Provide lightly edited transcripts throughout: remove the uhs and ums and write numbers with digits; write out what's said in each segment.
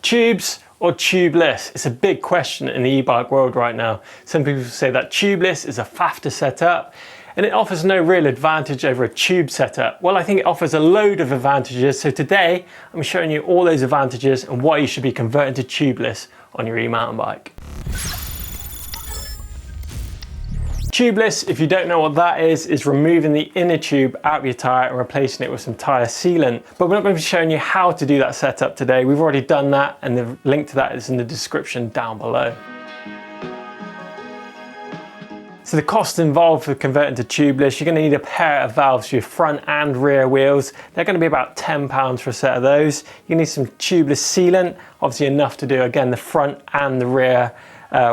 Tubes or tubeless? It's a big question in the e-bike world right now. Some people say that tubeless is a faff to set up and it offers no real advantage over a tube setup. Well, I think it offers a load of advantages. So today I'm showing you all those advantages and why you should be converting to tubeless on your e-mountain bike. Tubeless, if you don't know what that is removing the inner tube out of your tyre and replacing it with some tyre sealant. But we're not going to be showing you how to do that setup today. We've already done that and the link to that is in the description down below. So the cost involved for converting to tubeless, you're going to need a pair of valves for your front and rear wheels. They're going to be about £10 for a set of those. You need some tubeless sealant, obviously enough to do again the front and the rear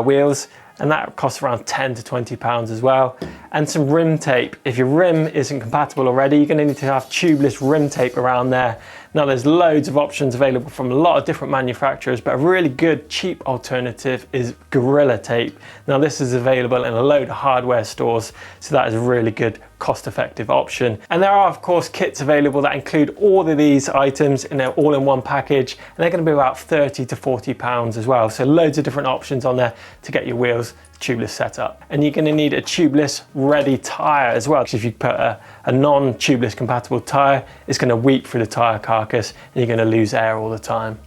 wheels. And that costs around £10 to £20 as well. And some rim tape. If your rim isn't compatible already, you're going to need to have tubeless rim tape around there. Now there's loads of options available from a lot of different manufacturers, but a really good cheap alternative is Gorilla Tape. Now this is available in a load of hardware stores, so that is a really good cost-effective option. And there are of course kits available that include all of these items in an all-in-one package, and they're going to be about £30 to £40 as well. So loads of different options on there to get your wheels tubeless setup. And you're going to need a tubeless ready tyre as well, because if you put a non-tubeless compatible tyre, it's going to weep through the tyre carcass and you're going to lose air all the time.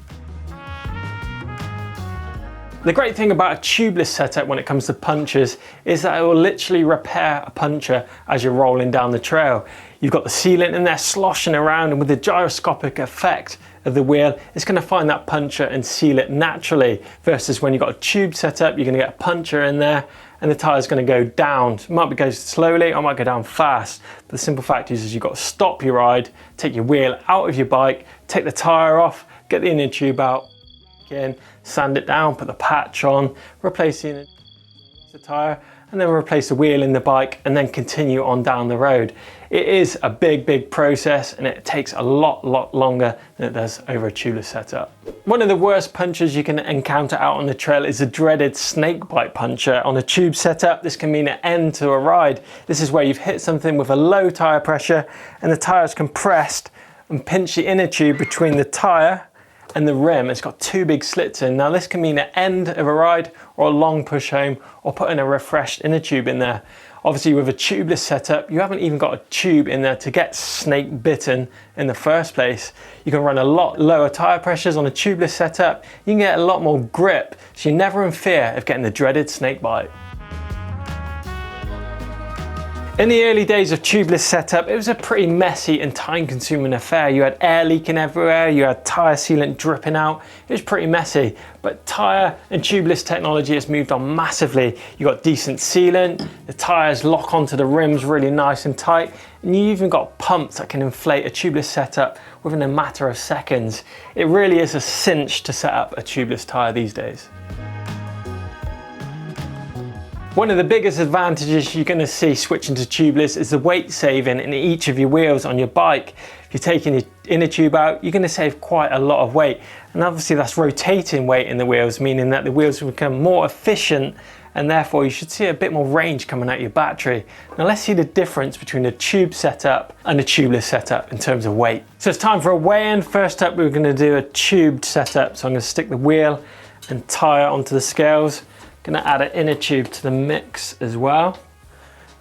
The great thing about a tubeless setup when it comes to punctures is that it will literally repair a puncture as you're rolling down the trail. You've got the sealant in there sloshing around, and with the gyroscopic effect of the wheel, it's going to find that puncture and seal it naturally, versus when you've got a tube setup, you're going to get a puncture in there and the tyre is going to go down. It might go slowly or it might go down fast, but the simple fact is you've got to stop your ride, take your wheel out of your bike, take the tyre off, get the inner tube out, in, sand it down, put the patch on, replace the tyre, and then replace the wheel in the bike and then continue on down the road. It is a big process and it takes a lot longer than it does over a tubeless setup. One of the worst punctures you can encounter out on the trail is the dreaded snake bite puncture. On a tube setup, this can mean an end to a ride. This is where you've hit something with a low tyre pressure and the tyre is compressed and pinch the inner tube between the tyre and the rim. It's got two big slits in. Now this can mean an end of a ride or a long push home or putting a refreshed inner tube in there. Obviously with a tubeless setup, you haven't even got a tube in there to get snake bitten in the first place. You can run a lot lower tyre pressures on a tubeless setup. You can get a lot more grip, so you're never in fear of getting the dreaded snake bite. In the early days of tubeless setup, it was a pretty messy and time-consuming affair. You had air leaking everywhere, you had tyre sealant dripping out. It was pretty messy, but tyre and tubeless technology has moved on massively. You've got decent sealant, the tyres lock onto the rims really nice and tight, and you even got pumps that can inflate a tubeless setup within a matter of seconds. It really is a cinch to set up a tubeless tyre these days. One of the biggest advantages you're going to see switching to tubeless is the weight saving in each of your wheels on your bike. If you're taking your inner tube out, you're going to save quite a lot of weight. And obviously that's rotating weight in the wheels, meaning that the wheels will become more efficient and therefore you should see a bit more range coming out of your battery. Now let's see the difference between a tube setup and a tubeless setup in terms of weight. So it's time for a weigh-in. First up, we're going to do a tubed setup. So I'm going to stick the wheel and tyre onto the scales. Going to add an inner tube to the mix as well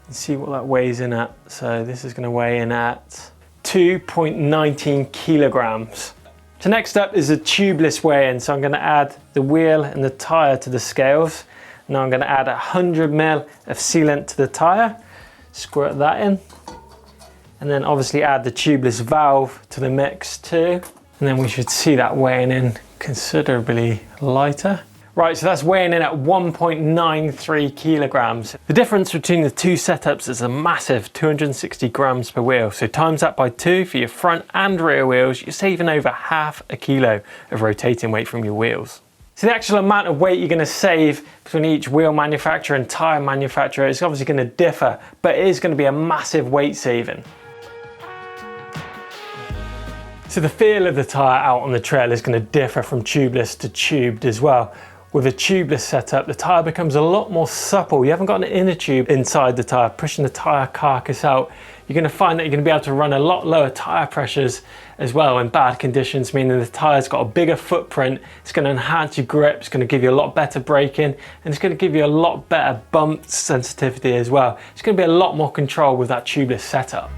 and see what that weighs in at. So this is going to weigh in at 2.19 kilograms. So next up is a tubeless weigh-in. So I'm going to add the wheel and the tyre to the scales. Now I'm going to add 100 ml of sealant to the tyre, squirt that in, and then obviously add the tubeless valve to the mix too. And then we should see that weighing in considerably lighter. Right, so that's weighing in at 1.93 kilograms. The difference between the two setups is a massive 260 grams per wheel. So times that by 2 for your front and rear wheels, you're saving over half a kilo of rotating weight from your wheels. So the actual amount of weight you're going to save between each wheel manufacturer and tyre manufacturer is obviously going to differ, but it is going to be a massive weight saving. So the feel of the tyre out on the trail is going to differ from tubeless to tubed as well. With a tubeless setup, the tyre becomes a lot more supple. You haven't got an inner tube inside the tyre, pushing the tyre carcass out. You're going to find that you're going to be able to run a lot lower tyre pressures as well in bad conditions, meaning the tyre's got a bigger footprint. It's going to enhance your grip, it's going to give you a lot better braking, and it's going to give you a lot better bump sensitivity as well. It's going to be a lot more control with that tubeless setup.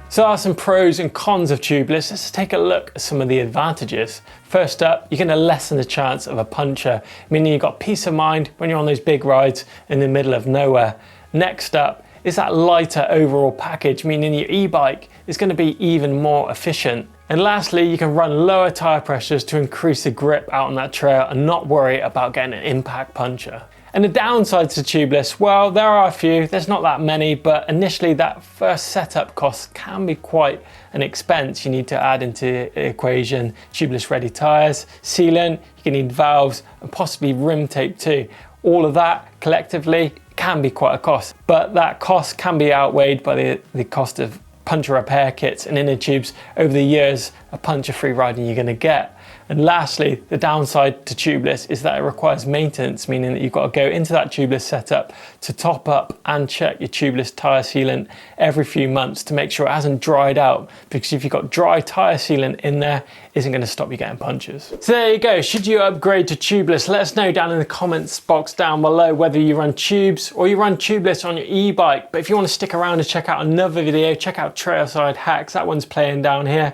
So there are some pros and cons of tubeless. Let's take a look at some of the advantages. First up, you're going to lessen the chance of a puncture, meaning you've got peace of mind when you're on those big rides in the middle of nowhere. Next up is that lighter overall package, meaning your e-bike is going to be even more efficient. And lastly, you can run lower tyre pressures to increase the grip out on that trail and not worry about getting an impact puncture. And the downsides to tubeless, well, there are a few, there's not that many, but initially that first setup cost can be quite an expense. You need to add into the equation tubeless ready tyres, sealant, you can need valves and possibly rim tape too. All of that collectively can be quite a cost, but that cost can be outweighed by the cost of puncture repair kits and inner tubes over the years of puncture-free riding you're going to get. And lastly, the downside to tubeless is that it requires maintenance, meaning that you've got to go into that tubeless setup to top up and check your tubeless tyre sealant every few months to make sure it hasn't dried out, because if you've got dry tyre sealant in there, it isn't going to stop you getting punctures. So there you go. Should you upgrade to tubeless? Let us know down in the comments box down below whether you run tubes or you run tubeless on your e-bike. But if you want to stick around and check out another video, check out Trailside Hacks. That one's playing down here.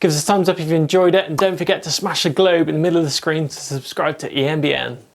Give us a thumbs up if you enjoyed it, and don't forget to smash the globe in the middle of the screen to subscribe to EMBN.